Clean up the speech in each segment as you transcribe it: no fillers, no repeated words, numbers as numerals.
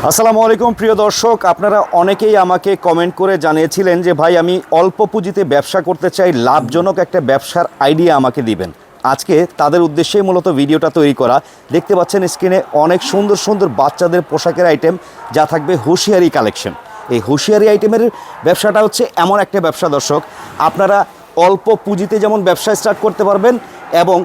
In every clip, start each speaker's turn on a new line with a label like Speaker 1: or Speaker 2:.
Speaker 1: আসসালামু আলাইকুম প্রিয় দর্শক, আপনারা অনেকেই আমাকে কমেন্ট করে জানিয়েছিলেন যে ভাই আমি অল্প পুঁজিতে ব্যবসা করতে চাই, লাভজনক একটা ব্যবসার আইডিয়া আমাকে দিবেন। আজকে তাদের উদ্দেশ্যেই মূলত ভিডিওটা তৈরি করা। দেখতে পাচ্ছেন স্ক্রিনে অনেক সুন্দর সুন্দর বাচ্চাদের পোশাকের আইটেম, যা থাকবে হুঁশিয়ারি কালেকশন। এই হুঁশিয়ারি আইটেমের ব্যবসাটা হচ্ছে এমন একটা ব্যবসা দর্শক, আপনারা অল্প পুঁজিতে যেমন ব্যবসা স্টার্ট করতে পারবেন এবং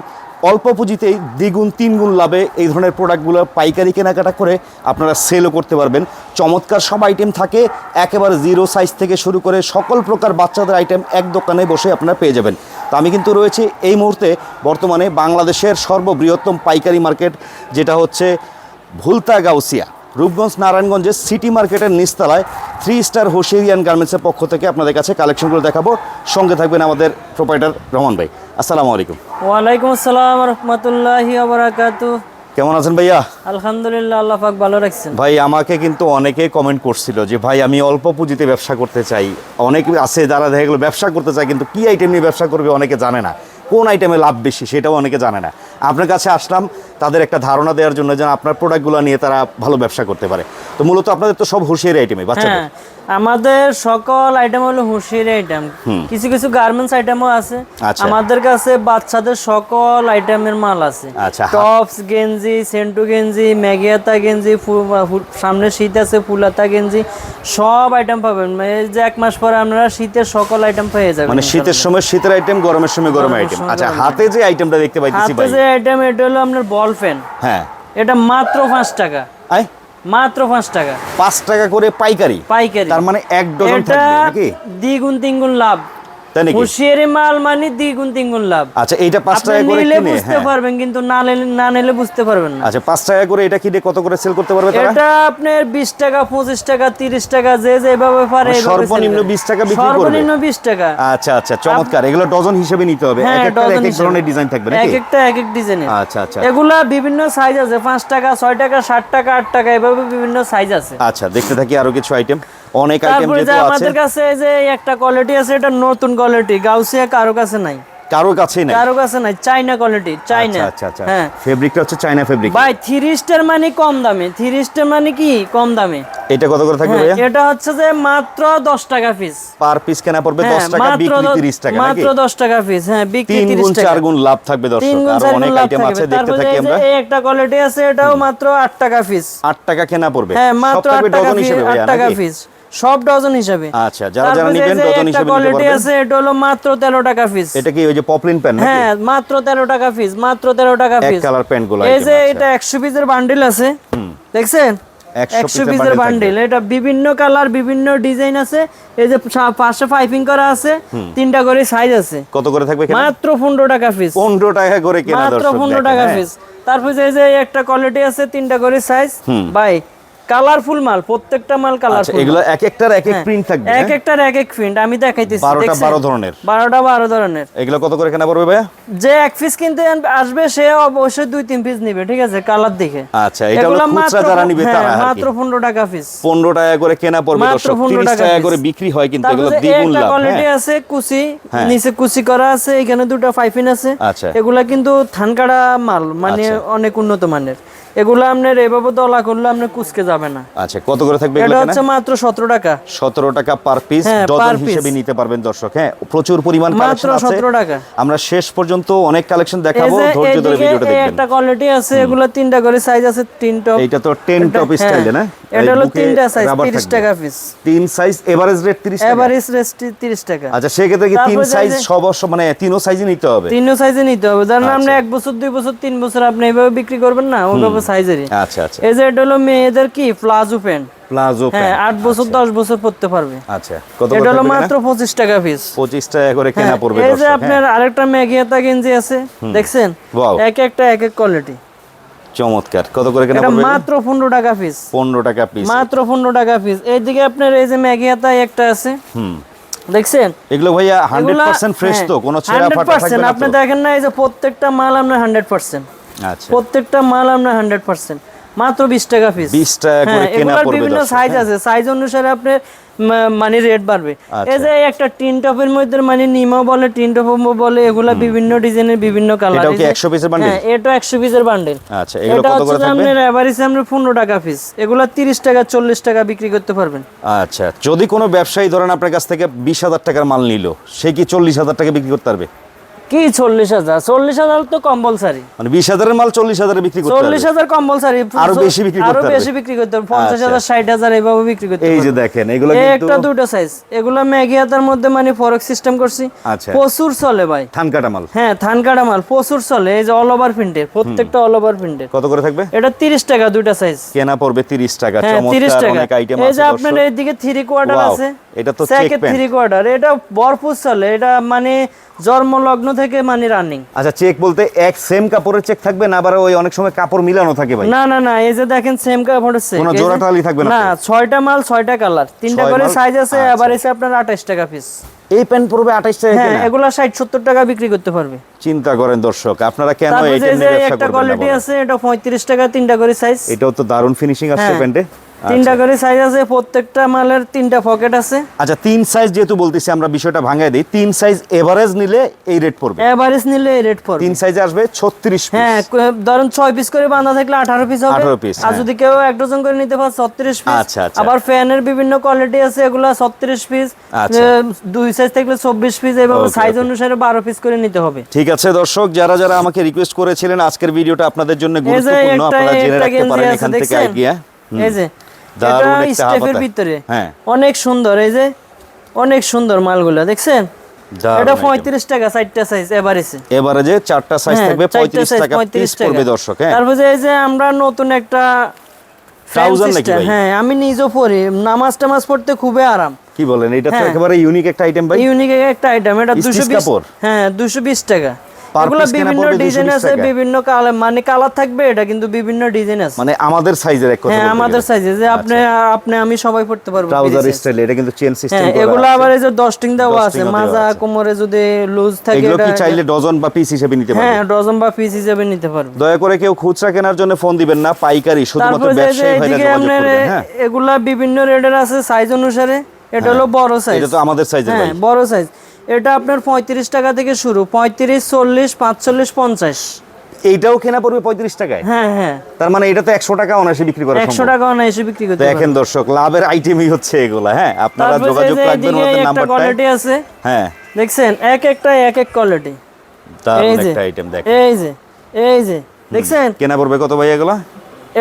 Speaker 1: অল্প পুঁজিতেই দ্বিগুণ তিনগুণ লাভে এই ধরনের প্রোডাক্টগুলো পাইকারি কেনাকাটা করে আপনারা সেলও করতে পারবেন। চমৎকার সব আইটেম থাকে, একেবারে জিরো সাইজ থেকে শুরু করে সকল প্রকার বাচ্চাদের আইটেম এক দোকানে বসে আপনারা পেয়ে যাবেন। তো আমি কিন্তু রয়েছি এই মুহূর্তে বর্তমানে বাংলাদেশের সর্ববৃহত্তম পাইকারি মার্কেট, যেটা হচ্ছে ভুলতা গাউসিয়া, রূপগঞ্জ নারায়ণগঞ্জের সিটি মার্কেটের নিচতলায় 3 স্টার হুঁশিয়ারি গার্মেন্টসের পক্ষ থেকে আপনাদের কাছে কালেকশনগুলো দেখাবো। সঙ্গে থাকবেন আমাদের প্রোপাইটার রহমান ভাই। আসসালামু আলাইকুম।
Speaker 2: ওয়ালাইকুম আসসালাম রাহমাতুল্লাহি ওয়া বারাকাতুহু।
Speaker 1: কেমন আছেন ভাইয়া?
Speaker 2: আলহামদুলিল্লাহ, আল্লাহ পাক ভালো রাখছেন।
Speaker 1: ভাই আমাকে কিন্তু অনেকে কমেন্ট করছিল যে ভাই আমি অল্প পুঁজিতে ব্যবসা করতে চাই। অনেকে আছে যারা দেখা গেলো ব্যবসা করতে চায় কিন্তু কী আইটেম নিয়ে ব্যবসা করবে অনেকে জানে না, কোন আইটেমে লাভ বেশি সেটাও অনেকে জানে না। আপনার কাছে আসলাম তাদের একটা ধারণা দেওয়ার জন্য যেন আপনার প্রোডাক্টগুলো নিয়ে তারা ভালো ব্যবসা করতে পারে। তো মূলত আপনাদের তো সব হুঁশিয়ারি আইটেমে বাচ্চাদের?
Speaker 2: আমাদের সকল আইটেম হলো হুঁশিয়ারি আইটেম, কিছু কিছু গার্মেন্টস আইটেমও আছে। আমাদের কাছে বাচ্চাদের সকল আইটেমের মাল আছে। টপস, গেঞ্জি, সেন্টু গেঞ্জি, ম্যাগিয়াতা গেঞ্জি, সামনে শীত আছে ফুলাতা গেঞ্জি, সব আইটেম পাবেন। এই যে 1 মাস পরে আপনারা শীতের সকল আইটেম পেয়ে যাবেন।
Speaker 1: মানে শীতের সময় শীতের আইটেম, গরমের সময় গরমের আইটেম। আচ্ছা, হাতে যে আইটেমটা দেখতে পাইতেছি ভাই,
Speaker 2: হাতে যে আইটেম এটা হলো আপনার বল পেন।
Speaker 1: হ্যাঁ,
Speaker 2: এটা মাত্র 5 টাকা। মাত্র 5 টাকা।
Speaker 1: 5 টাকা করে পাইকারি?
Speaker 2: পাইকারি,
Speaker 1: তার মানে 1 ডজন থাকবে নাকি?
Speaker 2: দ্বিগুণ তিনগুণ লাভ। হুঁশিয়ারি মাল মানে দ্বিগুণ তিনগুণ লাভ।
Speaker 1: আচ্ছা, এইটা 5 টাকা করে
Speaker 2: কিনে বুঝতে পারবেন, কিন্তু না নিলে বুঝতে পারবেন না।
Speaker 1: আচ্ছা, 5 টাকা করে এটা কিনে কত করে সেল করতে পারবে তারা?
Speaker 2: এটা আপনার 20 টাকা, 25 টাকা, 30 টাকা, যে যেভাবে পারে।
Speaker 1: সর্বনিম্ন 20 টাকা বিক্রি করবে?
Speaker 2: সর্বনিম্ন 20 টাকা।
Speaker 1: আচ্ছা আচ্ছা, চমৎকার। এগুলো ডজন হিসেবে নিতে হবে? এক একটা এক এক ধরনের ডিজাইন থাকবে নাকি?
Speaker 2: এক একটা এক এক ডিজাইনের।
Speaker 1: আচ্ছা আচ্ছা,
Speaker 2: এগুলা বিভিন্ন সাইজ আছে, 5 টাকা, 6 টাকা, 60 টাকা, 8 টাকা, এভাবে বিভিন্ন সাইজ আছে।
Speaker 1: আচ্ছা, দেখতে থাকি আরো কিছু আইটেম, অনেক আইটেম যেটা আছে
Speaker 2: আমাদের কাছে। এই যে একটা কোয়ালিটি আছে, এটা নতুন কোয়ালিটি, গাউসিয়া কারো কাছে নাই।
Speaker 1: কারো কাছে নাই? কারো কাছে
Speaker 2: নাই, চাইনা কোয়ালিটি, চাইনা।
Speaker 1: আচ্ছা আচ্ছা, হ্যাঁ, ফেব্রিকটা হচ্ছে চাইনা ফেব্রিক
Speaker 2: ভাই। 3 স্টার মানে কম দামে, 3 স্টার মানে কি কম দামে।
Speaker 1: এটা কত করে থাকবে ভাইয়া?
Speaker 2: এটা হচ্ছে যে মাত্র 10 টাকা পিস।
Speaker 1: পার পিস কেনা পড়বে 10 টাকা, বিক্রি 30 টাকা নাকি?
Speaker 2: মাত্র 10 টাকা পিস। হ্যাঁ, বিক্রি 30
Speaker 1: গুণ
Speaker 2: টাকা।
Speaker 1: 4 গুণ লাভ থাকবে দর্শক। আর অনেক আইটেম আছে, দেখতে থাকি আমরা।
Speaker 2: এই একটা কোয়ালিটি আছে, এটাও মাত্র 8 টাকা পিস।
Speaker 1: 8 টাকা কেনা পড়বে?
Speaker 2: হ্যাঁ, মাত্র 8 টাকা পিস,
Speaker 1: হিসেবে
Speaker 2: 8 টাকা পিস, সব ডজন হিসাবে।
Speaker 1: আচ্ছা, যারা যারা নেবেন ডজন হিসেবে নিতে
Speaker 2: কোয়ালিটি
Speaker 1: পারবেন।
Speaker 2: আছে, এটা হলো মাত্র 13 টাকা পিস।
Speaker 1: এটা কি ওই যে পপলিন প্যান্ট নাকি?
Speaker 2: হ্যাঁ, মাত্র 13 টাকা পিস, মাত্র 13 টাকা পিস।
Speaker 1: এক কালার প্যান্ট গুলো।
Speaker 2: এই যে এটা 100 পিসের বান্ডিল আছে, দেখছেন? 100 পিসের বান্ডিল। এটা বিভিন্ন কালার, বিভিন্ন ডিজাইন আছে। এই যে পাশে পাইপিং করা আছে, 3টা করে সাইজ আছে।
Speaker 1: কত করে থাকবে?
Speaker 2: মাত্র 15 টাকা পিস।
Speaker 1: 15 টাকা করে কেনা দর্শক,
Speaker 2: মাত্র 15 টাকা পিস। তারপর এই যে একটা কোয়ালিটি আছে, 3টা করে সাইজ। ভাই, কালারফুল মাল, প্রত্যেকটা মাল কালারফুল।
Speaker 1: আচ্ছা, এগুলো এক একটার এক এক প্রিন্ট থাকবে?
Speaker 2: এক একটার এক এক প্রিন্ট আমি দেখাইতেছি।
Speaker 1: 12 ধরনের।
Speaker 2: 12 ধরনের।
Speaker 1: এগুলো কত করে কেনা পড়বে ভাইয়া?
Speaker 2: যে 1 পিস কিনতে আসবে সে অবশ্যই 2-3 পিস নেবে, ঠিক আছে, কালার দেখে।
Speaker 1: আচ্ছা, এটা হলো খুচরা যারা নিবে তারা।
Speaker 2: মাত্র 15 টাকা পিস।
Speaker 1: 15 টাকা করে কেনা পড়বে দর্শক, 30 টাকা করে বিক্রি হয়, কিন্তু এগুলো দ্বিগুণ লাভ।
Speaker 2: একটা কোয়ালিটি আছে কুচি, নিচে কুচি করা আছে, এখানে 2টা পাইপিং আছে।
Speaker 1: আচ্ছা,
Speaker 2: এগুলা কিন্তু ধানকাটা মাল, মানে অনেক উন্নত মানের। এগুলো আপনার এভাবে দলা করলে আপনি কুচকে যাবে না।
Speaker 1: আচ্ছা, কত করে থাকবে
Speaker 2: এটা হচ্ছে মাত্র 17 টাকা।
Speaker 1: 17 টাকা পার পিস, ডজন হিসেবে নিতে পারবেন দর্শক। হ্যাঁ, প্রচুর পরিমাণ কালেকশন আছে,
Speaker 2: 17 টাকা।
Speaker 1: আমরা শেষ পর্যন্ত অনেক কালেকশন দেখাবো, ধৈর্য ধরে ভিডিওটা দেখবেন।
Speaker 2: একটা কোয়ালিটি আছে, এগুলো 3টা করে সাইজ আছে, 3 টপ।
Speaker 1: এটা তো 10 টপ স্টাইলে না?
Speaker 2: এটা হলো 3টা সাইজ, 30 টাকা পিস।
Speaker 1: 3 সাইজ, এভারেজ রেট 30 টাকা।
Speaker 2: এভারেজ রেট 30 টাকা।
Speaker 1: আচ্ছা, সেক্ষেত্রে কি 3 সাইজ সব মানে 3ও সাইজে নিতে হবে?
Speaker 2: 3ও সাইজে নিতে হবে। ধরেন আপনি 1 বছর, 2 বছর, 3 বছর আপনি এইভাবে বিক্রি করবেন না, ওইভাবে সাইজেরই।
Speaker 1: আচ্ছা আচ্ছা,
Speaker 2: এই যে এটা হলো মেয়েদের কি প্লাজো প্যান্ট।
Speaker 1: প্লাজো প্যান্ট,
Speaker 2: হ্যাঁ, 8 বছর 10 বছর পড়তে পারবে।
Speaker 1: আচ্ছা, কত করে?
Speaker 2: এটা হলো মাত্র 25 টাকা পিস।
Speaker 1: 25 টাকা করে কেনা পড়বে
Speaker 2: দর্শক। এই যে
Speaker 1: দর্শক,
Speaker 2: আপনার আরেকটা ম্যাগিয়াতা গেঞ্জি আছে, দেখছেন? এক একটা এক এক কোয়ালিটি,
Speaker 1: চমৎকার। কত করে কেনা
Speaker 2: এটা
Speaker 1: পড়বে?
Speaker 2: মাত্র 15 টাকা পিস।
Speaker 1: 15 টাকা পিস,
Speaker 2: মাত্র 15 টাকা পিস। এইদিকে আপনার এই যে ম্যাগিয়াতা একটা আছে, দেখছেন?
Speaker 1: এগুলো ভাইয়া 100% ফ্রেশ তো, কোনো ছেঁড়া ফাটা থাকবে না তো?
Speaker 2: আপনি দেখেন না, এই যে প্রত্যেকটা মাল আপনার 100%।
Speaker 1: আচ্ছা,
Speaker 2: প্রত্যেকটা মাল আপনার 100%, মাত্র 20 টাকা পিস।
Speaker 1: 20 টাকা করে কেনা পড়বে।
Speaker 2: বিভিন্ন সাইজ আছে, সাইজ অনুসারে আপনি মানে রেট বাড়বে। এই যে একটা টিন টপের মধ্যে মানে নিমা বলে, টিন টপ বলে, এগুলা বিভিন্ন ডিজাইনের বিভিন্ন কালার।
Speaker 1: এটাও কি 100 পিসের বান্ডেল?
Speaker 2: হ্যাঁ, এটা 100 পিসের বান্ডেল।
Speaker 1: আচ্ছা, এগুলো কত করে থাকবে?
Speaker 2: আপনার এভারেজে আমরা 15 টাকা পিস, এগুলা 30 টাকা 40 টাকা বিক্রি করতে পারবেন।
Speaker 1: আচ্ছা, যদি কোনো ব্যবসায়ী ধরেন আপনার কাছ থেকে 20,000 টাকার মাল নিল, সে কি 40,000 টাকা বিক্রি করতে পারবে?
Speaker 2: কি 40,000 তো কম্পালসারি,
Speaker 1: মানে 20,000 এর মাল 40,000 এ বিক্রি করতে পারবে?
Speaker 2: 40,000 কম্পালসারি,
Speaker 1: আরো বেশি বিক্রি করতে পারবে?
Speaker 2: আরো বেশি বিক্রি করতে পারবে, 50,000 60,000 এইভাবে বিক্রি করতে পারবে।
Speaker 1: এই যে দেখেন, এগুলো
Speaker 2: এই
Speaker 1: কিন্তু
Speaker 2: একটা দুটো সাইজ, এগুলো ম্যাগি হাতার মধ্যে মানে ফরক সিস্টেম করছি।
Speaker 1: আচ্ছা,
Speaker 2: প্রচুর চলে ভাই,
Speaker 1: থান কাটা মাল।
Speaker 2: হ্যাঁ, থান কাটা মাল প্রচুর চলে। এই যে অল ওভার প্রিন্টের, প্রত্যেকটা অল ওভার প্রিন্টের।
Speaker 1: কত করে থাকবে?
Speaker 2: এটা 30 টাকা দুইটা সাইজ,
Speaker 1: কেনা পড়বে 30 টাকা।
Speaker 2: হ্যাঁ, 30
Speaker 1: চমৎকার
Speaker 2: টাকা।
Speaker 1: অনেক আইটেম
Speaker 2: এই
Speaker 1: আছে
Speaker 2: যে আপনার
Speaker 1: দর্শক।
Speaker 2: এইদিকে 3 কোয়ার্টার
Speaker 1: Wow,
Speaker 2: আছে,
Speaker 1: এটা তো
Speaker 2: চেক
Speaker 1: চেক প্যান্ট।
Speaker 2: 3 কোয়ার্টার, এটা ভরপুর চলে, এটা মানে জন্মলগ্ন থেকে মানে রানিং।
Speaker 1: আচ্ছা, চেক বলতে এক সেম কাপড়ের চেক থাকবে না, আবার ওই অনেক সময় কাপড় মিলানো থাকে ভাই?
Speaker 2: না না না, এই যে দেখেন সেম কাপড়ের চেক,
Speaker 1: কোনো জোড়া টালি থাকবে না?
Speaker 2: না, 6টা মাল 6টা কালার, 3টা
Speaker 1: 6
Speaker 2: করে
Speaker 1: মাল?
Speaker 2: সাইজ আছে।
Speaker 1: আচ্ছা।
Speaker 2: আবার এসে আপনার 28 টাকা পিস।
Speaker 1: এই প্যান্ট পড়বে 28 টাকা
Speaker 2: হ্যাঁ,
Speaker 1: কেনা?
Speaker 2: এগুলা 60-70 টাকা বিক্রি করতে পারবে।
Speaker 1: চিন্তা করেন দর্শক, আপনারা কেন
Speaker 2: তারপর
Speaker 1: এই
Speaker 2: যে
Speaker 1: নিয়ে ব্যবসা
Speaker 2: একটা
Speaker 1: করবেন না
Speaker 2: কোয়ালিটি
Speaker 1: বলেন?
Speaker 2: আছে, এটা 35 টাকা 3টা করে সাইজ।
Speaker 1: এটাও তো দারুণ ফিনিশিং আসছে
Speaker 2: হ্যাঁ,
Speaker 1: প্যান্টে।
Speaker 2: 3টা করে সাইজ আছে, প্রত্যেকটা মালের 3টা পকেট আছে।
Speaker 1: আচ্ছা, 3 সাইজ যেহেতু বলতেছি, আমরা বিষয়টা ভাঙায় দিই। 3 সাইজ এভারেজ নিলে এই রেট পড়বে?
Speaker 2: এভারেজ নিলে এই রেট পড়বে।
Speaker 1: 3 সাইজে আসবে 36 পিস।
Speaker 2: হ্যাঁ, ধরুন 6 পিস করে বাঁধা থাকলে 18 পিস হবে।
Speaker 1: 18 পিস,
Speaker 2: আর
Speaker 1: হ্যাঁ।
Speaker 2: যদি কেউ 1 ডজন করে নিতে পারে 36 পিস।
Speaker 1: আচ্ছা, আচ্ছা।
Speaker 2: আবার ফ্যানের বিভিন্ন কোয়ালিটি আছে, এগুলা 36 পিস।
Speaker 1: আচ্ছা।
Speaker 2: 2 সাইজ থাকলে 24 পিস, এইভাবে
Speaker 1: Okay,
Speaker 2: সাইজ
Speaker 1: okay.
Speaker 2: অনুসারে 12 পিস করে নিতে হবে।
Speaker 1: ঠিক আছে দর্শক, যারা যারা আমাকে রিকোয়েস্ট করেছিলেন, আজকের ভিডিওটা আপনাদের জন্য
Speaker 2: এই যে
Speaker 1: গুরুত্বপূর্ণ, আপনারা জেনে
Speaker 2: একটা
Speaker 1: রাখতে
Speaker 2: গেঞ্জি
Speaker 1: পারেন
Speaker 2: আছে,
Speaker 1: এখান থেকে
Speaker 2: দেখছেন?
Speaker 1: আইডিয়া।
Speaker 2: এই যে
Speaker 1: দারুণ
Speaker 2: এটা
Speaker 1: একটা
Speaker 2: স্টেপের
Speaker 1: হাফাতা।
Speaker 2: ভিতরে,
Speaker 1: হ্যাঁ,
Speaker 2: অনেক সুন্দর। এই যে অনেক সুন্দর মালগুলা দেখছেন?
Speaker 1: দারুণ
Speaker 2: এটা
Speaker 1: item।
Speaker 2: 35 টাকা 4টা সাইজ এভারেজে।
Speaker 1: এবারে যে 4টা সাইজ থাকবে 35 টাকা পিস পড়বে দর্শক। হ্যাঁ,
Speaker 2: তারপর যে এই যে আমরা নতুন একটা
Speaker 1: ট্রাউজার নাকি ভাই?
Speaker 2: হ্যাঁ, আমি নিজেও পরি, নামাজ টামাজ পড়তে খুবই আরাম।
Speaker 1: কি বলেন, এটা তো
Speaker 2: হ্যাঁ।
Speaker 1: একেবারে ইউনিক একটা আইটেম ভাই।
Speaker 2: ইউনিক একটা আইটেম, এটা
Speaker 1: Stitch
Speaker 2: 220।
Speaker 1: কাপড়?
Speaker 2: হ্যাঁ, 220 টাকা।
Speaker 1: Per
Speaker 2: এগুলো
Speaker 1: piece কেনা
Speaker 2: বিভিন্ন
Speaker 1: পড়বে
Speaker 2: ডিজাইন
Speaker 1: 220
Speaker 2: আছে,
Speaker 1: টাকা?
Speaker 2: বিভিন্ন কালার, মানে কালার থাকবে, এটা কিন্তু বিভিন্ন ডিজাইন আছে।
Speaker 1: মানে আমাদের সাইজের এক কথা
Speaker 2: হ্যাঁ,
Speaker 1: বলতে
Speaker 2: আমাদের
Speaker 1: গেলে।
Speaker 2: সাইজে যে আপনি আমি সবাই পড়তে পারবো।
Speaker 1: ট্রাউজার স্টাইল, এটা কিন্তু চেন সিস্টেম
Speaker 2: হ্যাঁ,
Speaker 1: করা
Speaker 2: এগুলো
Speaker 1: আছে।
Speaker 2: আবার এই যে ডস্টিং দেওয়া আছে,
Speaker 1: Dusting ও দেওয়া
Speaker 2: মাজা
Speaker 1: আছে।
Speaker 2: কোমরে যদি লুজ থাকে,
Speaker 1: এগুলো কি
Speaker 2: এটা
Speaker 1: চাইলে ডজন বা পিস হিসেবে নিতে পারবে?
Speaker 2: হ্যাঁ, ডজন বা পিস হিসেবে নিতে পারবে।
Speaker 1: দয়া করে কেউ খুচরা কেনার জন্য ফোন দিবেন না, পাইকারি শুধুমাত্র
Speaker 2: তারপর যে
Speaker 1: ব্যবসায়ী ভাইরা
Speaker 2: এদিকে
Speaker 1: যোগাযোগ
Speaker 2: আপনার
Speaker 1: করবেন। হ্যাঁ,
Speaker 2: এগুলা বিভিন্ন রেটের আছে সাইজ অনুসারে। এটা হলো বড় সাইজ।
Speaker 1: এটা তো আমাদের সাইজের
Speaker 2: হ্যাঁ,
Speaker 1: ভাই।
Speaker 2: বড় সাইজ। এটা আপনার 35 টাকা থেকে শুরু, 35 40 45 50।
Speaker 1: এইটাও কেনা পড়বে 35 টাকায়?
Speaker 2: হ্যাঁ হ্যাঁ,
Speaker 1: তার মানে এটা তো 100 টাকা অনায়াসে বিক্রি করা
Speaker 2: 100
Speaker 1: সম্ভব।
Speaker 2: টাকা অনায়াসে বিক্রি করতে
Speaker 1: দেখেন
Speaker 2: পারবেন।
Speaker 1: দর্শক, লাভের আইটেমই হচ্ছে এগুলা। হ্যাঁ, আপনারা
Speaker 2: তারপর
Speaker 1: যোগাযোগ
Speaker 2: যে
Speaker 1: রাখবেন
Speaker 2: এদিকে
Speaker 1: ওদের
Speaker 2: একটা
Speaker 1: নাম্বারটায়।
Speaker 2: কোয়ালিটি আছে,
Speaker 1: হ্যাঁ,
Speaker 2: দেখছেন? এক একটা এক এক কোয়ালিটি।
Speaker 1: দারুণ
Speaker 2: এই যে
Speaker 1: একটা আইটেম দেখেন।
Speaker 2: এই যে দেখছেন?
Speaker 1: কেনা পড়বে কত ভাই এগুলা?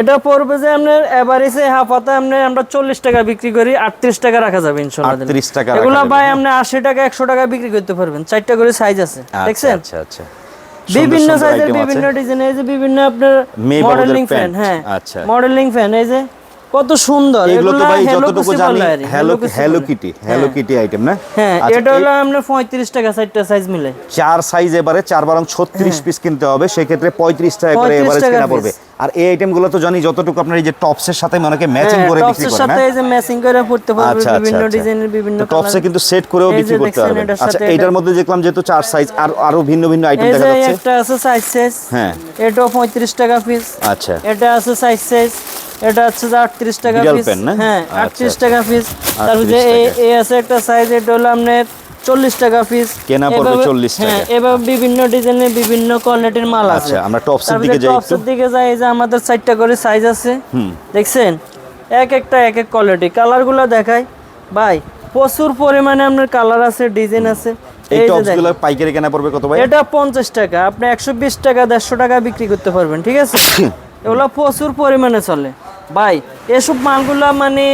Speaker 2: এটা পড়বে যে আপনার এভারেজে হাফ হাতা আমরা 40 টাকা বিক্রি করি, 38 টাকা রাখা যাবে ইনশাআল্লাহ।
Speaker 1: 38 টাকা রাখা
Speaker 2: এগুলা
Speaker 1: যাবে,
Speaker 2: ভাই
Speaker 1: হ্যাঁ।
Speaker 2: আপনি 80 টাকা 100 টাকা বিক্রি করতে পারবেন। 4টা করে সাইজ আছে,
Speaker 1: আচ্ছা,
Speaker 2: দেখছেন?
Speaker 1: আচ্ছা আচ্ছা,
Speaker 2: বিভিন্ন
Speaker 1: সুন্দর
Speaker 2: সাইজের
Speaker 1: item আছে।
Speaker 2: বিভিন্ন ডিজাইন, এই যে বিভিন্ন আপনার
Speaker 1: মেয়ে
Speaker 2: মডেলিং
Speaker 1: বাবুদের
Speaker 2: ফ্যান।
Speaker 1: প্যান্ট।
Speaker 2: হ্যাঁ,
Speaker 1: আচ্ছা।
Speaker 2: মডেলিং ফ্যান, এই যে কত সুন্দর।
Speaker 1: এগুলো তো ভাই
Speaker 2: Hello
Speaker 1: যতটুকু
Speaker 2: Kitty
Speaker 1: জানি
Speaker 2: বলে আর কি,
Speaker 1: হ্যালো কিটি আইটেম না?
Speaker 2: হ্যাঁ,
Speaker 1: আচ্ছা,
Speaker 2: এটা হলো আপনার 35 টাকা 4টা সাইজ মিলে।
Speaker 1: 4 সাইজ এবারে 4 বারং 36 পিস কিনতে হবে, সেই ক্ষেত্রে 35 টাকা করে
Speaker 2: 35
Speaker 1: এভারেজ
Speaker 2: টাকা
Speaker 1: কেনা
Speaker 2: piece।
Speaker 1: পড়বে। আর এই আইটেম গুলো তো জানি যতটুকু আপনার এই যে টপসের সাথে অনেকে ম্যাচিং করে বিক্রি
Speaker 2: টপসের
Speaker 1: করেন।
Speaker 2: সাথে এই যে ম্যাচিং করে পড়তে পারবে,
Speaker 1: আচ্ছা,
Speaker 2: বিভিন্ন
Speaker 1: আচ্ছা।
Speaker 2: ডিজাইনের বিভিন্ন
Speaker 1: টপসে
Speaker 2: কালার।
Speaker 1: কিন্তু সেট করেও
Speaker 2: এই যে
Speaker 1: বিক্রি করতে
Speaker 2: দেখছেন,
Speaker 1: পারবেন।
Speaker 2: এটার
Speaker 1: আচ্ছা,
Speaker 2: সাথে
Speaker 1: এইটার মধ্যে দেখলাম যেহেতু 4 সাইজ, আর আরো ভিন্ন ভিন্ন আইটেম
Speaker 2: এই
Speaker 1: দেখা
Speaker 2: যে
Speaker 1: যাচ্ছে।
Speaker 2: একটা আছে সাইজ।
Speaker 1: হ্যাঁ,
Speaker 2: এটাও 35 টাকা পিস।
Speaker 1: আচ্ছা,
Speaker 2: এটা আছে সাইজ। এটা হচ্ছে যে 38 টাকা
Speaker 1: বিড়াল
Speaker 2: পিস।
Speaker 1: পেন না?
Speaker 2: হ্যাঁ,
Speaker 1: আচ্ছা,
Speaker 2: 38 টাকা পিস। তারপর
Speaker 1: 38
Speaker 2: যে
Speaker 1: টাকা।
Speaker 2: এই আছে একটা সাইজ, এটা হলো আপনার 40 টাকা পিস।
Speaker 1: কেনা পড়বে 40 টাকা।
Speaker 2: হ্যাঁ, এভাবে বিভিন্ন ডিজাইনের বিভিন্ন কোয়ালিটির মাল আছে।
Speaker 1: আচ্ছা, আমরা টপসের
Speaker 2: তারপরে
Speaker 1: দিকে যাই একটু।
Speaker 2: টপসের দিকে যাই, এই যে আমাদের 4টা করে সাইজ আছে, দেখছেন? এক একটা এক এক কোয়ালিটি। কালারগুলো দেখাই ভাই, প্রচুর পরিমাণে আপনার কালার আছে, ডিজাইন আছে।
Speaker 1: এই
Speaker 2: এই যে
Speaker 1: টপস গুলো
Speaker 2: দেখেন,
Speaker 1: পাইকারি কেনা পড়বে কত ভাই?
Speaker 2: এটা 50 টাকা, আপনি 120 টাকা 150 টাকা বিক্রি করতে পারবেন, ঠিক আছে? এগুলো প্রচুর পরিমাণে চলে ভাই। এসব মালগুলা মানে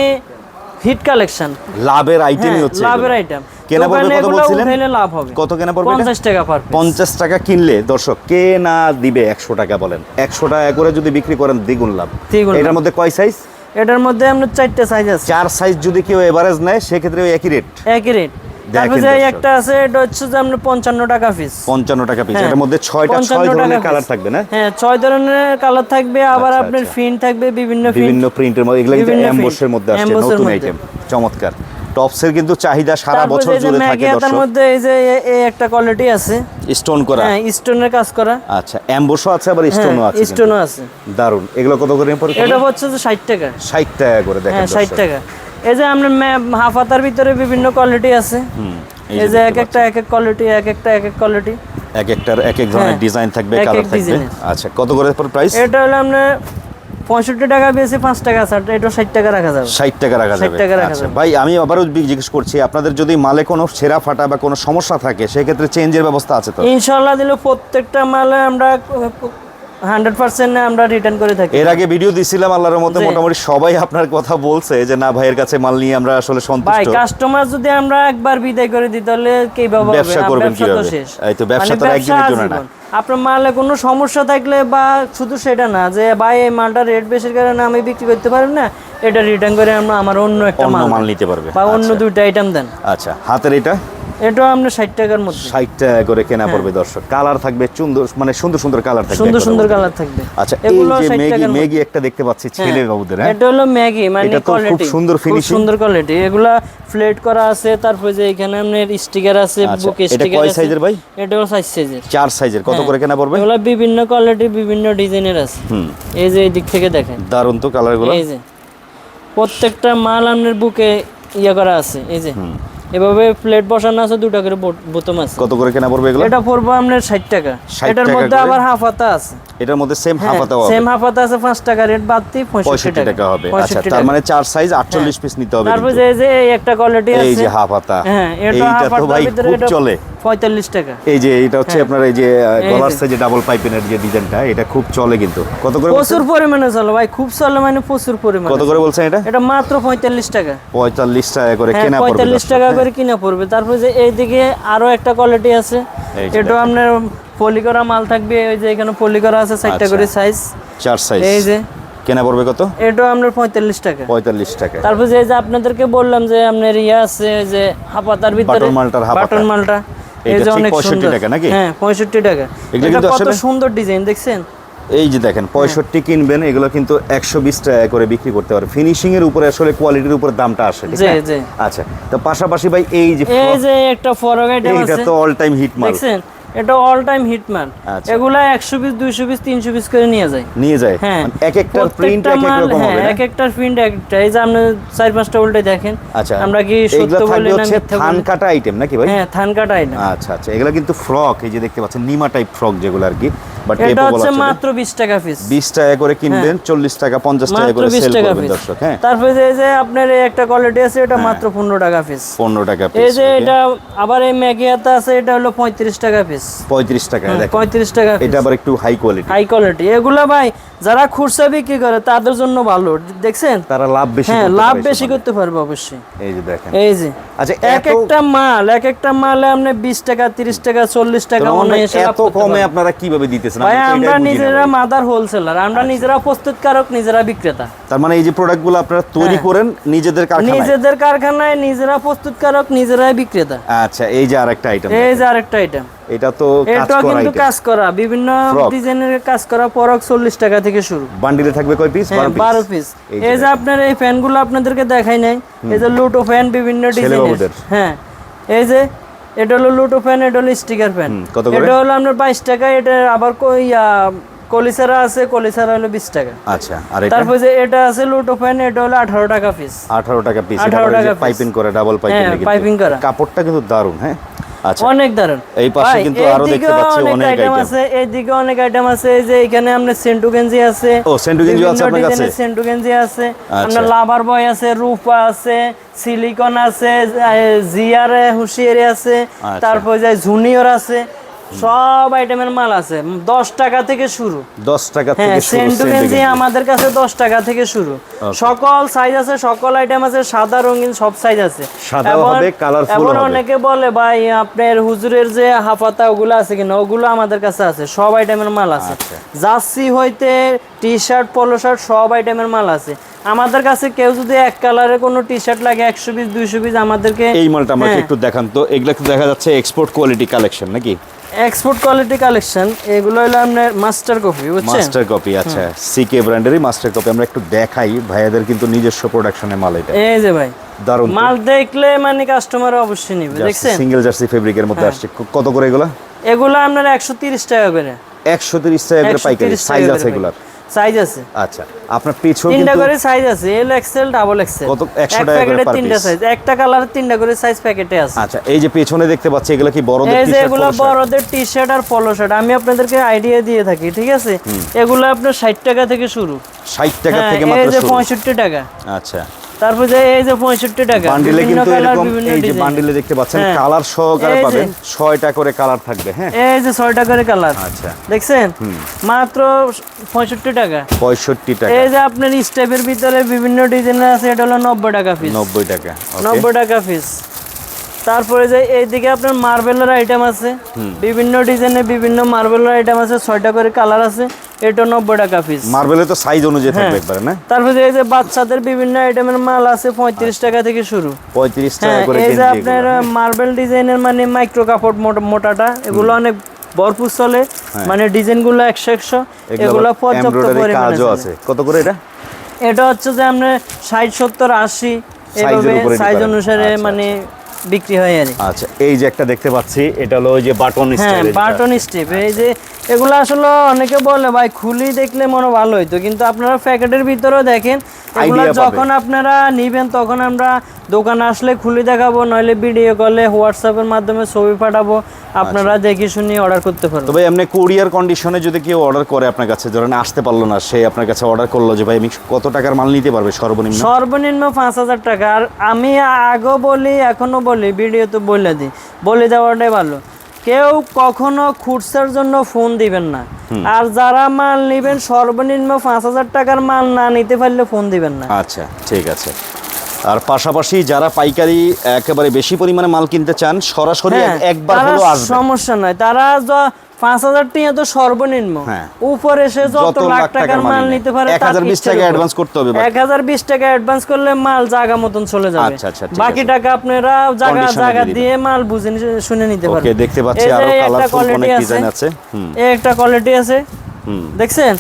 Speaker 2: হিট কালেকশন,
Speaker 1: লাভের আইটেমই হচ্ছে
Speaker 2: লাভের
Speaker 1: এগুলো।
Speaker 2: আইটেম।
Speaker 1: কেনা পড়বে কত বলছিলেন?
Speaker 2: লাভ হবে।
Speaker 1: কত কেনা পড়বে?
Speaker 2: 50 টাকা পার পিস।
Speaker 1: 50 টাকা কিনলে দর্শক কে না দিবে 100 টাকা বলেন? 100 টাকা করে যদি বিক্রি করেন দ্বিগুণ লাভ।
Speaker 2: দ্বিগুণ লাভ।
Speaker 1: এটার মধ্যে কয় সাইজ?
Speaker 2: এটার মধ্যে আপনার 4টা সাইজ আছে।
Speaker 1: 4 সাইজ যদি কেউ এভারেজ নেয় সেক্ষেত্রে ওই একই রেট।
Speaker 2: একই রেট।
Speaker 1: দেখেন
Speaker 2: তারপর যে
Speaker 1: দর্শক।
Speaker 2: একটা আছে, এটা হচ্ছে যে আপনার 55 টাকা পিস।
Speaker 1: 55 টাকা পিস।
Speaker 2: হ্যাঁ,
Speaker 1: এটার মধ্যে 6টা 6
Speaker 2: 55
Speaker 1: ধরনের
Speaker 2: টাকা
Speaker 1: কালার
Speaker 2: piece।
Speaker 1: থাকবে না?
Speaker 2: হ্যাঁ, 6 ধরনের কালার থাকবে। আবার
Speaker 1: আচ্ছা,
Speaker 2: আপনার
Speaker 1: আচ্ছা।
Speaker 2: ফিন থাকবে, বিভিন্ন
Speaker 1: বিভিন্ন প্রিন্টের মধ্যে, এগুলো কিন্তু
Speaker 2: বিভিন্ন print,
Speaker 1: অ্যাম্বসের মধ্যে আসছে,
Speaker 2: amboss এর
Speaker 1: নতুন
Speaker 2: মধ্যে।
Speaker 1: আইটেম, চমৎকার। টপসের কিন্তু চাহিদা সারা বছর জুড়ে থাকে
Speaker 2: দর্শক। তার মধ্যে এই যে এই একটা কোয়ালিটি আছে
Speaker 1: স্টোন করা,
Speaker 2: হ্যাঁ স্টোনের কাজ করা।
Speaker 1: আচ্ছা এমবোসও আছে আবার স্টোনও আছে,
Speaker 2: স্টোনও আছে।
Speaker 1: দারুন। এগুলো কত করে পড়ে?
Speaker 2: এটা হচ্ছে 60 টাকা।
Speaker 1: 60 টাকা করে দেখেন,
Speaker 2: হ্যাঁ 60 টাকা। এই যে আমরা হাফাতার ভিতরে বিভিন্ন কোয়ালিটি আছে, এই যে এক একটা এক এক কোয়ালিটি, এক একটা এক এক কোয়ালিটি,
Speaker 1: এক একটার এক এক ধরনের ডিজাইন থাকবে, কালার থাকবে। আচ্ছা কত করে প্রাইস?
Speaker 2: এটা হলো আমরা 65 টাকা বেশি 5 টাকা ছাড়, এটা 60 টাকা রাখা যাবে।
Speaker 1: 60 টাকা রাখা যাবে। আচ্ছা ভাই আমি আবারও জিজ্ঞেস করছি, আপনাদের যদি মালে কোনো ছেঁড়া ফাটা বা কোনো সমস্যা থাকে সেক্ষেত্রে চেঞ্জের ব্যবস্থা আছে তো?
Speaker 2: ইনশাআল্লাহ দিলে প্রত্যেকটা মালে আমরা 100% আমরা রিটার্ন করে থাকি।
Speaker 1: এর আগে ভিডিও দিছিলাম, আল্লাহর মতে মোটামুটি সবাই আপনার কথা বলছে যে না ভাইয়ের কাছে মাল নিয়ে আমরা আসলে সন্তুষ্ট।
Speaker 2: ভাই কাস্টমার যদি আমরা একবার বিদায় করে দিই তাহলে কিভাবে হবে?
Speaker 1: ব্যবসা করবেন কিভাবে? এই তো ব্যবসা তো একদিনের জন্য না।
Speaker 2: আপনার মালে কোনো সমস্যা থাকলে বা শুধু সেটা না যে ভাই এই মালটা রেট বেশির কারণে আমি বিক্রি করতে পারি না, এটা রিটার্ন করে আমরা আমার অন্য একটা মাল
Speaker 1: নিতে পারবে
Speaker 2: বা অন্য দুইটা আইটেম দেন।
Speaker 1: আচ্ছা হাতের এটা
Speaker 2: এটা আমরা 60 টাকার মধ্যে
Speaker 1: 60 টাকা করে কেনা পড়বে দর্শক। কালার থাকবে মানে সুন্দর সুন্দর কালার থাকবে,
Speaker 2: সুন্দর সুন্দর কালার থাকবে।
Speaker 1: আচ্ছা এই যে ম্যাগি একটা দেখতে পাচ্ছি ছেলে বাবুদের, হ্যাঁ
Speaker 2: এটা হলো ম্যাগি, মানে কোয়ালিটি
Speaker 1: খুব সুন্দর ফিনিশিং,
Speaker 2: সুন্দর কোয়ালিটি। এগুলা ফ্লেট করা আছে, তারপর যে এখানে আপনার স্টিকার আছে, বুক স্টিকার আছে।
Speaker 1: এটা কয় সাইজের ভাই?
Speaker 2: এটা হলো 4 সাইজের।
Speaker 1: 4 সাইজের কত করে কেনা পড়বে?
Speaker 2: এগুলা বিভিন্ন কোয়ালিটি বিভিন্ন ডিজাইনের আছে। এই যে এই দিক থেকে দেখেন,
Speaker 1: দারুন তো কালারগুলো।
Speaker 2: এই যে প্রত্যেকটা মাল আপনার বুকে ইয়া করা আছে, এই যে এভাবে প্লেট বসানো আছে, দুটো করে বোতাম আছে।
Speaker 1: কত করে কেনা পড়বে এগুলো?
Speaker 2: এটা পড়বে আপনার 60 টাকা। এটার মধ্যে আবার হাফ হাতা আছে,
Speaker 1: এটার মধ্যে সেম হাফ হাতা হবে,
Speaker 2: সেম হাফ হাতা আছে, 5 টাকা রেট বাড়তি 65 টাকা
Speaker 1: হবে। আচ্ছা তার মানে 4 সাইজ 48 পিস নিতে হবে।
Speaker 2: তারপর যে এই একটা কোয়ালিটি আছে,
Speaker 1: এই যে হাফ হাতা,
Speaker 2: হ্যাঁ এটা
Speaker 1: তো ভাই খুব চলে,
Speaker 2: 45 টাকা।
Speaker 1: এই যে এটা হচ্ছে আপনার এই যে গলার সাইজে ডাবল পাইপিনের যে ডিজাইনটা, এটা খুব চলে কিন্তু। কত করে?
Speaker 2: প্রচুর পরিমাণে চলে ভাই, খুব চলে মানে প্রচুর পরিমাণে।
Speaker 1: কত করে বলছেন এটা?
Speaker 2: এটা মাত্র 45 টাকা।
Speaker 1: 45 টাকা করে কেনা পড়বে,
Speaker 2: 45 টাকা করে কিনা পড়বে। তারপর যে এইদিকে আরো একটা কোয়ালিটি আছে, এটা আপনার পলি করা মাল থাকবে, ওই যে এখানে পলি করা আছে 4টা করে সাইজ,
Speaker 1: 4 সাইজ।
Speaker 2: এই যে
Speaker 1: কেনা পড়বে কত?
Speaker 2: এটা আপনার 45 টাকা।
Speaker 1: 45 টাকা।
Speaker 2: তারপর যে আপনাদেরকে বললাম যে আপনার ইয়া আছে যে হাফাতার ভিতরে বাটন মালটা, এই যে অনেক
Speaker 1: 65 টাকা নাকি?
Speaker 2: হ্যাঁ 65 টাকা। এটা কত সুন্দর ডিজাইন দেখছেন?
Speaker 1: এই যে দেখেন 65 কিনবেন, এগুলো কিন্তু 120 টাকা করে বিক্রি করতে পারে। ফিনিশিং এর উপরে আসলে কোয়ালিটির উপরে দামটা আসে, ঠিক আছে? আচ্ছা তো পাশাপাশি ভাই এই যে
Speaker 2: একটা ফরক আইটেম আছে,
Speaker 1: এটা তো অল টাইম হিট মাল,
Speaker 2: দেখছেন? এটা অল টাইম হিট মাল। এগুলা 100 পিস 200 পিস 300 পিস করে নিয়ে যায়। হ্যাঁ
Speaker 1: এক একটা প্রিন্ট এক এক রকম হবে,
Speaker 2: এক একটা প্রিন্ট একটা। এই যে আপনি 4-5টা উল্টে দেখেন।
Speaker 1: আচ্ছা
Speaker 2: আমরা কি সত্য বলি না মিথ্যা বলি?
Speaker 1: থান কাটা আইটেম নাকি ভাই?
Speaker 2: হ্যাঁ থান কাটা আইটেম।
Speaker 1: আচ্ছা আচ্ছা এগুলা কিন্তু ফ্রক, এই যে দেখতে পাচ্ছেন নিমা টাইপ ফ্রক যেগুলো আর কি, বাট
Speaker 2: এটা হচ্ছে মাত্র 20 টাকা পিস।
Speaker 1: 20 টাকা করে কিনবেন, 40 টাকা 50 টাকা করে সেল করবেন দর্শক। হ্যাঁ
Speaker 2: তারপরে এই যে আপনার একটা কোয়ালিটি আছে, এটা মাত্র 15 টাকা পিস।
Speaker 1: 15 টাকা পিস।
Speaker 2: এই যে এটা আবার এই ম্যাগিয়াটা আছে, এটা হলো 35 টাকা পিস।
Speaker 1: 35 টাকা দেখেন,
Speaker 2: 35 টাকা।
Speaker 1: এটা আবার একটু হাই কোয়ালিটি,
Speaker 2: হাই কোয়ালিটি। এগুলা ভাই যারা খুচরা বিক্রি করে তাদের জন্য ভালো, দেখছেন?
Speaker 1: তারা লাভ বেশি করতে
Speaker 2: পারবে। হ্যাঁ লাভ বেশি
Speaker 1: পারে।
Speaker 2: করতে পারবে অবশ্যই।
Speaker 1: এই যে দেখেন,
Speaker 2: এই যে
Speaker 1: আচ্ছা
Speaker 2: এক একটা মালে আপনি 20 টাকা 30 টাকা 40 টাকা অনায়াসে
Speaker 1: এত কমে আপনারা কিভাবে দিতেছেন?
Speaker 2: ভাই আমরা নিজেরা মাদার হোলসেলার, আমরা নিজেরা প্রস্তুতকারক, নিজেরা বিক্রেতা।
Speaker 1: তার মানে এই যে প্রোডাক্টগুলো আপনারা তৈরি করেন নিজেদের
Speaker 2: কারখানায়, নিজেরা প্রস্তুতকারক, নিজেরাই বিক্রেতা।
Speaker 1: আচ্ছা এই যে আরেকটা আইটেম,
Speaker 2: এই যে আরেকটা আইটেম,
Speaker 1: এটা তো
Speaker 2: কিন্তু কাজ করা বিভিন্ন ডিজাইনের কাজ করা, পরক 40 টাকা থেকে শুরু।
Speaker 1: বান্ডিলে থাকবে কয় পিস?
Speaker 2: 12 পিস। এই যে আপনার এই ফ্যানগুলো আপনাদেরকে দেখাই নাই, এই যে লুটো ফ্যান বিভিন্ন ডিজাইনের। হ্যাঁ এই যে এটা হলো লুটো ফ্যান, এটা হলো স্টিকার ফ্যান। এটা হলো আপনার 22 টাকা। এটা আবার কলিসারা আছে, কলিসারা হলো 20 টাকা।
Speaker 1: আচ্ছা আর এটা?
Speaker 2: তারপর যে এটা আছে লুটো ফ্যান, এটা হলো 18 টাকা পিস।
Speaker 1: 18 টাকা পিস।
Speaker 2: 18 টাকা
Speaker 1: পাইপিং করে, ডাবল পাইপিং
Speaker 2: কিন্তু পাইপিং করা।
Speaker 1: কাপড়টা কিন্তু দারুন। হ্যাঁ আচ্ছা
Speaker 2: অনেক দারুন।
Speaker 1: এই পাশে কিন্তু আরো দেখতে পাচ্ছি অনেক আইটেম
Speaker 2: আছে, এইদিকে অনেক আইটেম আছে। এই যে এখানে আপনার সেন্টু গেঞ্জি আছে।
Speaker 1: ও সেন্টু গেঞ্জি আছে আপনার কাছে?
Speaker 2: সেন্টু গেঞ্জি আছে, আপনার লাভার বয় আছে, রূপা আছে, সিলিকন আছে, জিআর হুশিয়ারি আছে, তারপর যে জুনিয়র আছে, সব আইটেমের মাল আছে। 10 টাকা থেকে শুরু।
Speaker 1: 10 টাকা থেকে শুরু।
Speaker 2: সেন্টু গেঞ্জি আমাদের কাছে 10 টাকা থেকে শুরু। সকল সাইজ আছে, সকল আইটেম আছে, সাদা রঙিন সব সাইজ আছে।
Speaker 1: সাদা হবে, কালারফুল হবে।
Speaker 2: অনেকে বলে ভাই আপনার হুজুরের যে হাফাতা ওগুলো আছে কিনা, ওগুলো আমাদের কাছে আছে, সব আইটেমের মাল আছে। জার্সি হইতে টি শার্ট, পলো শার্ট সব আইটেমের মাল আছে আমাদের কাছে। কেউ যদি এক কালারের কোনো টি শার্ট লাগে 100 পিস 200 পিস আমাদেরকে
Speaker 1: এই মালটা আমাকে একটু দেখান তো। এগুলা কি দেখা যাচ্ছে এক্সপোর্ট কোয়ালিটি কালেকশন নাকি?
Speaker 2: এক্সপোর্ট কোয়ালিটি কালেকশন, এগুলো হলো আপনার মাস্টার কপি, বুঝছেন?
Speaker 1: মাস্টার কপি, আচ্ছা সিকে ব্র্যান্ডেরই মাস্টার কপি। আমরা একটু দেখাই, ভাইয়াদের কিন্তু নিজস্ব প্রোডাকশনের মাল এটা।
Speaker 2: এই যে ভাই
Speaker 1: দারুণ
Speaker 2: মাল দেখলে মানে কাস্টমার অবশ্যই নেবে, দেখছেন?
Speaker 1: সিঙ্গেল জার্সি ফেব্রিকের মধ্যে আসছে। কত করে এগুলো?
Speaker 2: এগুলো আপনার 130 টাকা করে।
Speaker 1: 130 টাকা করে পাইকারি। সাইজ আছে এগুলার?
Speaker 2: সাইজ আছে।
Speaker 1: আচ্ছা, আপনার পিছন
Speaker 2: তিনটা
Speaker 1: কিন্তু
Speaker 2: করে সাইজ আছে, এল এক্সেল ডাবল এক্সেল।
Speaker 1: কত? 100 টাকা করে পার
Speaker 2: তিনটা
Speaker 1: পিস।
Speaker 2: সাইজ, একটা কালার তিনটা করে সাইজ প্যাকেটে আছে।
Speaker 1: আচ্ছা, এই যে পেছনে দেখতে পাচ্ছি এগুলো কি বড়দের
Speaker 2: এই যে
Speaker 1: টি-শার্ট?
Speaker 2: এগুলো বড়দের টি-শার্ট আর পলো শার্ট। আমি আপনাদেরকে আইডিয়া দিয়ে থাকি, ঠিক আছে? এগুলো আপনার 60 টাকা থেকে শুরু।
Speaker 1: 60 টাকা থেকে
Speaker 2: এই
Speaker 1: মাত্র
Speaker 2: যে
Speaker 1: শুরু।
Speaker 2: 65 টাকা।
Speaker 1: আচ্ছা,
Speaker 2: তারপর যে এই যে 65 টাকা।
Speaker 1: বান্ডিলে
Speaker 2: বিভিন্ন
Speaker 1: কিন্তু
Speaker 2: কালার,
Speaker 1: এরকম
Speaker 2: বিভিন্ন
Speaker 1: এই যে
Speaker 2: ডিজাইন।
Speaker 1: বান্ডিলে দেখতে পাচ্ছেন
Speaker 2: হ্যাঁ।
Speaker 1: কালার সহকারে
Speaker 2: এই যে।
Speaker 1: পাবেন, 6টা করে কালার থাকবে। হ্যাঁ,
Speaker 2: এই যে 6 টাকা করে কালার।
Speaker 1: আচ্ছা,
Speaker 2: দেখছেন? মাত্র 65 টাকা।
Speaker 1: 65 টাকা।
Speaker 2: এই যে আপনার স্টেপের ভিতরে বিভিন্ন ডিজাইনের আছে, এটা হলো 90 টাকা পিস।
Speaker 1: 90 টাকা।
Speaker 2: 90 টাকা পিস। তারপরে যে এইদিকে আপনার মার্বেলের আইটেম আছে, বিভিন্ন ডিজাইনের বিভিন্ন মার্বেলের আইটেম আছে, 6টা করে কালার আছে, এটা 90 টাকা পিস।
Speaker 1: মার্বেলে তো সাইজ অনুযায়ী থাকবে একবারে না?
Speaker 2: তারপরে এই যে বাচ্চাদের বিভিন্ন আইটেমের মাল আছে 35 টাকা থেকে শুরু।
Speaker 1: 35 টাকা করে
Speaker 2: এই যে
Speaker 1: গেঞ্জি
Speaker 2: আপনার
Speaker 1: এগুলো।
Speaker 2: মার্বেল ডিজাইনের মানে মাইক্রো কাপড় মোটাটা, এগুলো অনেক ভরপুর চলে, মানে ডিজাইনগুলো 100 এগুলো পর্যাপ্ত
Speaker 1: এমব্রয়ডারি
Speaker 2: পরিমাণে
Speaker 1: কাজও
Speaker 2: চলে।
Speaker 1: আছে। কত করে এটা?
Speaker 2: এটা হচ্ছে যে আপনার 60 70 80
Speaker 1: সাইজের
Speaker 2: এইভাবে
Speaker 1: উপরে
Speaker 2: সাইজ
Speaker 1: depend।
Speaker 2: অনুসারে
Speaker 1: আচ্ছা,
Speaker 2: মানে বিক্রি হয় আর কি।
Speaker 1: আচ্ছা, এই যে একটা দেখতে পাচ্ছি, এটা হলো ওই যে বাটন
Speaker 2: হ্যাঁ,
Speaker 1: স্টাইল।
Speaker 2: Button step. এই যে এগুলো আসলে অনেকে বলে ভাই খুলি দেখলে মনে ভালো হইতো, কিন্তু আপনারা প্যাকেটের ভিতরেও দেখেন, এগুলো
Speaker 1: Idea পাবে।
Speaker 2: যখন আপনারা নিবেন তখন আমরা দোকানে আসলে খুলি দেখাবো, নইলে ভিডিও কলে হোয়াটসঅ্যাপের মাধ্যমে ছবি পাঠাবো, আপনারা দেখে শুনে অর্ডার করতে পারবেন।
Speaker 1: তবে এমনি কুরিয়ার কন্ডিশনে যদি কেউ অর্ডার করে আপনার কাছে, ধরেন আসতে পারলো না, সে আপনার কাছে অর্ডার করলো যে ভাই আমি কত টাকার মাল নিতে পারবে সর্বনিম্ন?
Speaker 2: সর্বনিম্ন 5000 টাকা। আর আমি আগেও বলি এখনো বলি, ভিডিও তো বলে দিই, বলে দেওয়াটাই ভালো। কেউ কখনো খুচরার জন্য ফোন দিবেন না, আর যারা মাল নেবেন সর্বনিম্ন 5000 টাকার মাল না নিতে পারলে ফোন দিবেন না।
Speaker 1: আচ্ছা, ঠিক আছে। আর পাশাপাশি যারা পাইকারি একেবারে বেশি পরিমাণে মাল কিনতে চান, সরাসরি একবার
Speaker 2: তারা
Speaker 1: হলো আসবে,
Speaker 2: সমস্যা নয়। তারা 5000 টাকা তো সর্বনিম্ন,
Speaker 1: হ্যাঁ।
Speaker 2: উপরে এসে যত লাখ টাকার মাল নিতে পারে
Speaker 1: 1020 টাকা অ্যাডভান্স করতে হবে।
Speaker 2: 1020 টাকা অ্যাডভান্স করলে মাল জায়গা মতন চলে যাবে।
Speaker 1: আচ্ছা, আচ্ছা, ঠিক
Speaker 2: বাকি
Speaker 1: আছে।
Speaker 2: টাকা আপনারা
Speaker 1: Condition-এ
Speaker 2: জায়গা
Speaker 1: দিয়ে
Speaker 2: দিয়ে মাল বুঝে শুনে নিতে পারবেন।
Speaker 1: ওকে, দেখতে পাচ্ছি
Speaker 2: এই যে
Speaker 1: আরো
Speaker 2: একটা
Speaker 1: কালারফুল
Speaker 2: quality
Speaker 1: অনেক ডিজাইন আছে।
Speaker 2: এই একটা কোয়ালিটি আছে, দেখছেন?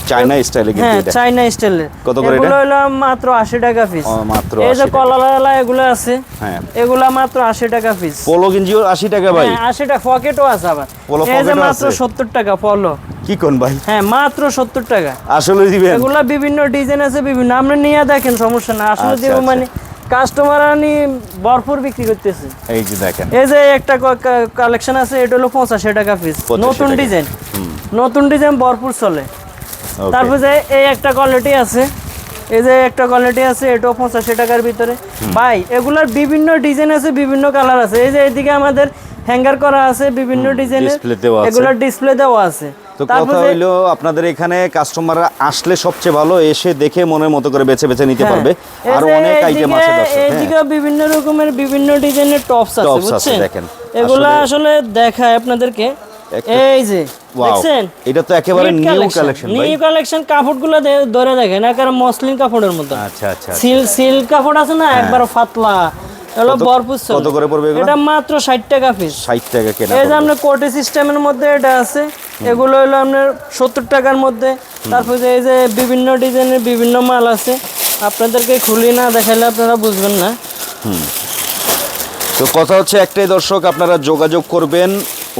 Speaker 1: চায়না স্টাইলে কিন্তু
Speaker 2: হ্যাঁ,
Speaker 1: এটা।
Speaker 2: চাইনা স্টাইলে।
Speaker 1: কত করে এটা?
Speaker 2: এগুলো হলো মাত্র 80 টাকা পিস।
Speaker 1: মাত্র
Speaker 2: এই যে
Speaker 1: 80 টাকা।
Speaker 2: কলারওয়ালা এগুলো আছে,
Speaker 1: হ্যাঁ,
Speaker 2: এগুলা মাত্র 80 টাকা পিস।
Speaker 1: পোলো গেঞ্জিও 80 টাকা ভাই?
Speaker 2: হ্যাঁ, 80 টাকা। পকেটও আছে আবার।
Speaker 1: পোলো
Speaker 2: এই যে
Speaker 1: পকেটও
Speaker 2: মাত্র
Speaker 1: আছে?
Speaker 2: 70 টাকা পলো।
Speaker 1: কি কোন ভাই?
Speaker 2: হ্যাঁ, মাত্র 70 টাকা।
Speaker 1: আসলে দিবেন?
Speaker 2: এগুলা বিভিন্ন ডিজাইন আছে, বিভিন্ন আপনি নিয়ে দেখেন, সমস্যা না। আসলে
Speaker 1: আচ্ছা,
Speaker 2: দিব
Speaker 1: আচ্ছা।
Speaker 2: মানে কাস্টমার আনি ভরপুর বিক্রি করতেছে।
Speaker 1: এই যে দেখেন,
Speaker 2: এই যে একটা কালেকশন আছে, এটা হলো 85 টাকা পিস,
Speaker 1: 85
Speaker 2: নতুন
Speaker 1: টাকা।
Speaker 2: ডিজাইন। নতুন ডিজাইন ভরপুর চলে।
Speaker 1: ওকে।
Speaker 2: তারপর যে এই একটা কোয়ালিটি আছে, এই যে একটা কোয়ালিটি আছে, এটাও 85 টাকার ভিতরে। ভাই এগুলার বিভিন্ন ডিজাইন আছে, বিভিন্ন কালার আছে। এই যে এদিকে আমাদের হ্যাঙ্গার করা আছে বিভিন্ন ডিজাইনের,
Speaker 1: display দেওয়া আছে।
Speaker 2: এগুলার ডিসপ্লে দেওয়া আছে।
Speaker 1: তো
Speaker 2: তারপর
Speaker 1: কথা
Speaker 2: যে-
Speaker 1: হইলো আপনাদের এখানে কাস্টমাররা আসলে সবচেয়ে ভালো, এসে দেখে মনের মতো করে বেছে বেছে নিতে
Speaker 2: হ্যাঁ,
Speaker 1: পারবে।
Speaker 2: এই
Speaker 1: আর
Speaker 2: যে
Speaker 1: অনেক আইটেম আছে দর্শক। হ্যাঁ,
Speaker 2: এইদিকে বিভিন্ন রকমের বিভিন্ন ডিজাইনের টপস আছে,
Speaker 1: Tops আছে,
Speaker 2: বুঝছেন?
Speaker 1: দেখেন।
Speaker 2: এগুলা আসলে দেখায় আপনাদেরকে।
Speaker 1: একটা-
Speaker 2: এই যে
Speaker 1: Wow,
Speaker 2: দেখছেন,
Speaker 1: এটা তো একেবারে নিউ কালেকশন ভাই।
Speaker 2: New collection. কাপড়গুলো ধরে দেখেন, একেবারে মসলিন কাপড়ের মতো।
Speaker 1: আচ্ছা, আচ্ছা।
Speaker 2: সিল্ক কাপড় আছে না, একবার পাতলা, হলো ভরপুর চলে।
Speaker 1: কত করে পড়বে এগুলো?
Speaker 2: এটা মাত্র 60 টাকা পিস।
Speaker 1: 60 টাকা কেনা
Speaker 2: এই যে
Speaker 1: পড়বে।
Speaker 2: আপনার কোটি সিস্টেমের মধ্যে এটা আছে, এগুলো হলো আপনার 70 টাকার মধ্যে। তারপর যে এই যে বিভিন্ন ডিজাইনের বিভিন্ন মাল আছে, আপনাদেরকে খুলি না দেখাইলে আপনারা বুঝবেন না।
Speaker 1: তো কথা হচ্ছে একটাই দর্শক, আপনারা যোগাযোগ করবেন,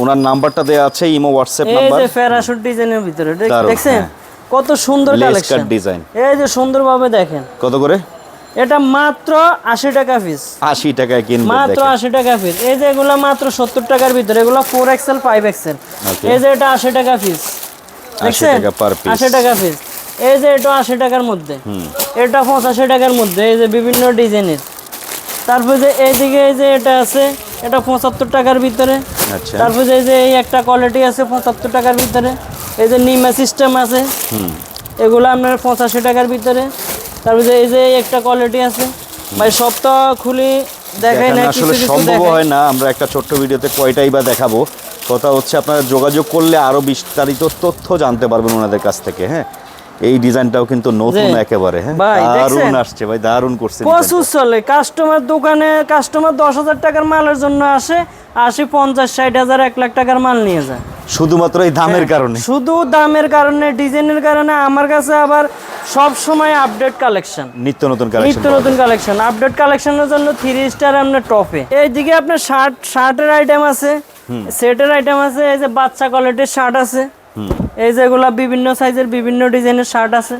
Speaker 1: ওনার নাম্বারটা দেওয়া আছে, ইমো হোয়াটসঅ্যাপ
Speaker 2: এই
Speaker 1: নাম্বার।
Speaker 2: যে প্যারাশুট ডিজাইনের ভিতরে
Speaker 1: দারুণ,
Speaker 2: দেখছেন
Speaker 1: হ্যাঁ।
Speaker 2: কত সুন্দর
Speaker 1: Lace cut
Speaker 2: কালেকশন
Speaker 1: design।
Speaker 2: এই যে সুন্দরভাবে দেখেন,
Speaker 1: কত করে?
Speaker 2: এটা মাত্র 80 টাকা পিস।
Speaker 1: 80 টাকায় কিনবেন
Speaker 2: মাত্র
Speaker 1: দেখেন।
Speaker 2: 80 টাকা পিস। এই যে এগুলা মাত্র 70 টাকার ভিতরে, এগুলা 4XL 5XL।
Speaker 1: Okay.
Speaker 2: এই যে এটা 80 টাকা পিস,
Speaker 1: 80
Speaker 2: দেখছেন?
Speaker 1: টাকা per piece।
Speaker 2: 80 টাকা পিস। এই যে এটা 80 টাকার মধ্যে, এটা 85 টাকার মধ্যে, এই যে বিভিন্ন ডিজাইনের। তারপর যে এইদিকে এই যে এটা আছে, এটা 75 টাকার ভিতরে।
Speaker 1: আচ্ছা।
Speaker 2: তারপর যে এই যে এই একটা কোয়ালিটি আছে 75 টাকার ভিতরে। এই যে নিমা সিস্টেম আছে, এগুলো আপনার 85 টাকার ভিতরে। তারপর যে এই যে এই একটা কোয়ালিটি আছে, ভাই সব তো খুলি দেখাই না,
Speaker 1: দেখানো
Speaker 2: কিছু
Speaker 1: আসলে
Speaker 2: কিছু
Speaker 1: সম্ভব
Speaker 2: দেখাই।
Speaker 1: হয় না, আমরা একটা ছোট্ট ভিডিওতে কয়টাই বা দেখাবো। কথা হচ্ছে আপনারা যোগাযোগ করলে আরো বিস্তারিত তথ্য জানতে পারবেন ওনাদের কাছ থেকে। হ্যাঁ, এই ডিজাইনটাও কিন্তু নতুন
Speaker 2: জি।
Speaker 1: একেবারে, হ্যাঁ
Speaker 2: ভাই,
Speaker 1: দারুণ
Speaker 2: দেখছেন?
Speaker 1: আসছে ভাই, দারুণ করছে
Speaker 2: প্রচুর চলে কাস্টমার দোকানে, কাস্টমার 10,000 টাকার মালের জন্য আসে, 50-60 হাজার 1 লাখ টাকার মাল নিয়ে যায়
Speaker 1: শুধুমাত্র এই দামের কারণে।
Speaker 2: শুধু দামের কারণে, ডিজাইনের কারণে। আমার কাছে আবার সব সময় আপডেট কালেকশন,
Speaker 1: নিত্য নতুন কালেকশন,
Speaker 2: নিত্য নতুন কালেকশন। আপডেট কালেকশনের জন্য 3 স্টার আপনার টপে। এইদিকে আপনার শার্টের আইটেম আছে, সেটের আইটেম আছে, এই যে বাচ্চা কোয়ালিটির শার্ট আছে, এই যে এগুলা বিভিন্ন সাইজের বিভিন্ন ডিজাইনের শার্ট আছে,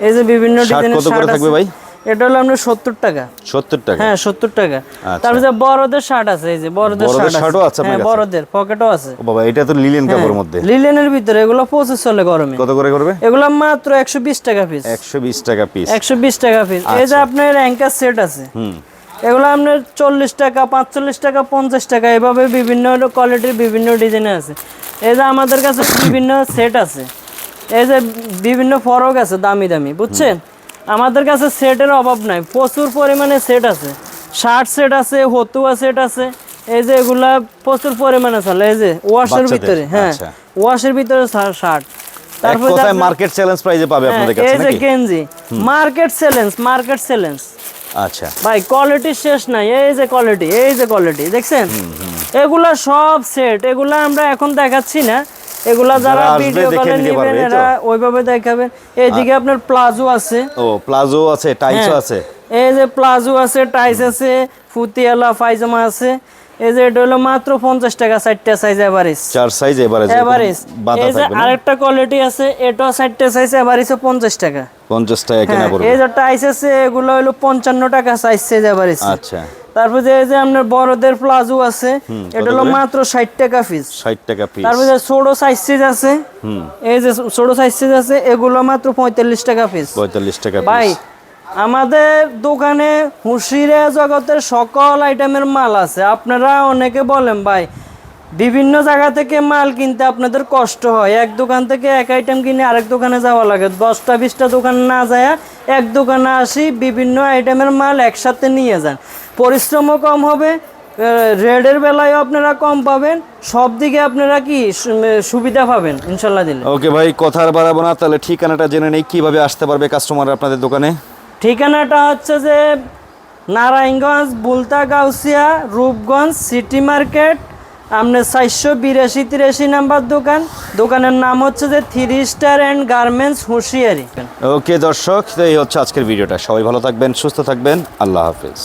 Speaker 2: এই যে বিভিন্ন ডিজাইনের
Speaker 1: কত করে
Speaker 2: শার্ট
Speaker 1: থাকবে
Speaker 2: আছে
Speaker 1: ভাই?
Speaker 2: এটা হলো আপনার 70 টাকা।
Speaker 1: 70 টাকা?
Speaker 2: হ্যাঁ 70 টাকা।
Speaker 1: আচ্ছা।
Speaker 2: তারপরে যে বড়দের শার্ট আছে, এই যে বড়দের
Speaker 1: শার্টও আছে আপনার
Speaker 2: হ্যাঁ
Speaker 1: কাছে?
Speaker 2: বড়দের পকেটও আছে।
Speaker 1: ও বাবা, এটা তো লিলেন কাপড়ের মধ্যে।
Speaker 2: লিলেনের ভিতরে এগুলো 25 চলে গরমে।
Speaker 1: কত করে করবে?
Speaker 2: এগুলো মাত্র 120 টাকা পিস।
Speaker 1: 120 টাকা পিস।
Speaker 2: 120 টাকা পিস। এই যে আপনার অ্যাঙ্কার সেট আছে, এগুলো আপনার 40 টাকা, 45 টাকা, 50 টাকা, এভাবে বিভিন্ন কোয়ালিটির বিভিন্ন ডিজাইনের আছে। এই যে আমাদের কাছে বিভিন্ন সেট আছে, এই যে বিভিন্ন ফরক আছে দামি দামি, বুঝছেন? আমাদের কাছে সেটের অভাব নাই, প্রচুর পরিমাণে সেট আছে। শার্ট সেট আছে, হতুয়া সেট আছে, এই যে এগুলা প্রচুর পরিমাণে চলে। এই যে ওয়াশের ভিতরে, হ্যাঁ ওয়াশের ভিতরে শার্ট।
Speaker 1: তারপর কোথায় মার্কেট চ্যালেঞ্জ প্রাইসে পাবে আপনাদের কাছে
Speaker 2: এই যে
Speaker 1: নাকি?
Speaker 2: গেঞ্জি মার্কেট চ্যালেঞ্জ।
Speaker 1: আচ্ছা
Speaker 2: ভাই কোয়ালিটি শেষ নাই, এই যে কোয়ালিটি, এই যে কোয়ালিটি দেখছেন? এগুলা সব সেট, এগুলা আমরা এখন দেখাচ্ছি না, এগুলা যারা ভিডিও কলে নেবেন এরা ওইভাবে দেখাবেন। এইদিকে আপনার প্লাজো আছে,
Speaker 1: ও প্লাজো আছে, টাইসও আছে,
Speaker 2: এই যে প্লাজো আছে, টাইস আছে, ফুতিয়ালা পায়জামা আছে। এই যে এটা হলো মাত্র 50 টাকা, 4টা সাইজ এভারেজ,
Speaker 1: 4 সাইজ এভারেজ।
Speaker 2: এই যে আরেকটা কোয়ালিটি আছে, এটাও 4টা সাইজ এভারেজ 50 টাকা।
Speaker 1: 50 টাকা কেনা পড়বে।
Speaker 2: এই যে টাইস আছে, এগুলো হলো 55 টাকা সাইজ এভারেজ।
Speaker 1: আচ্ছা।
Speaker 2: তারপরে যে আপনার বড়দের প্লাজো আছে, এটা হলো মাত্র 60 টাকা পিস।
Speaker 1: 60 টাকা পিস।
Speaker 2: তারপরে যে ছোট সাইজ আছে, এই যে ছোট সাইজ আছে, এগুলো মাত্র 45 টাকা পিস।
Speaker 1: 45 টাকা পিস।
Speaker 2: ভাই আমাদের দোকানে হুশিরা জগতের সকল আইটেমের মাল আছে। আপনারা অনেকে বলেন ভাই বিভিন্ন জায়গা থেকে মাল কিনতে আপনাদের কষ্ট হয়, এক দোকান থেকে এক আইটেম কিনে আরেক দোকানে যাওয়া লাগে, 10টা-20টা দোকান না যায় এক দোকানে আসি, বিভিন্ন আইটেমের মাল একসাথে নিয়ে যান, পরিশ্রমও কম হবে, রেডের বেলায় আপনারা কম পাবেন, সব দিকে আপনারা কি সুবিধা পাবেন ইনশাল্লাহ দিলে।
Speaker 1: ওকে ভাই, কথা আর বাড়াবো না, তাহলে ঠিকানাটা জেনে নেই, কিভাবে আসতে পারবে কাস্টমার আপনাদের দোকানে?
Speaker 2: ঠিকানাটা হচ্ছে যে নারায়ণগঞ্জ, বুলতা গাউসিয়া, রূপগঞ্জ সিটি মার্কেট, আপনার 482-83 নাম্বার দোকান। দোকানের নাম হচ্ছে যে 3 স্টার অ্যান্ড গার্মেন্টস হুঁশিয়ারি।
Speaker 1: ওকে দর্শক, তো এই হচ্ছে আজকের ভিডিওটা। সবাই ভালো থাকবেন, সুস্থ থাকবেন, আল্লাহ হাফেজ।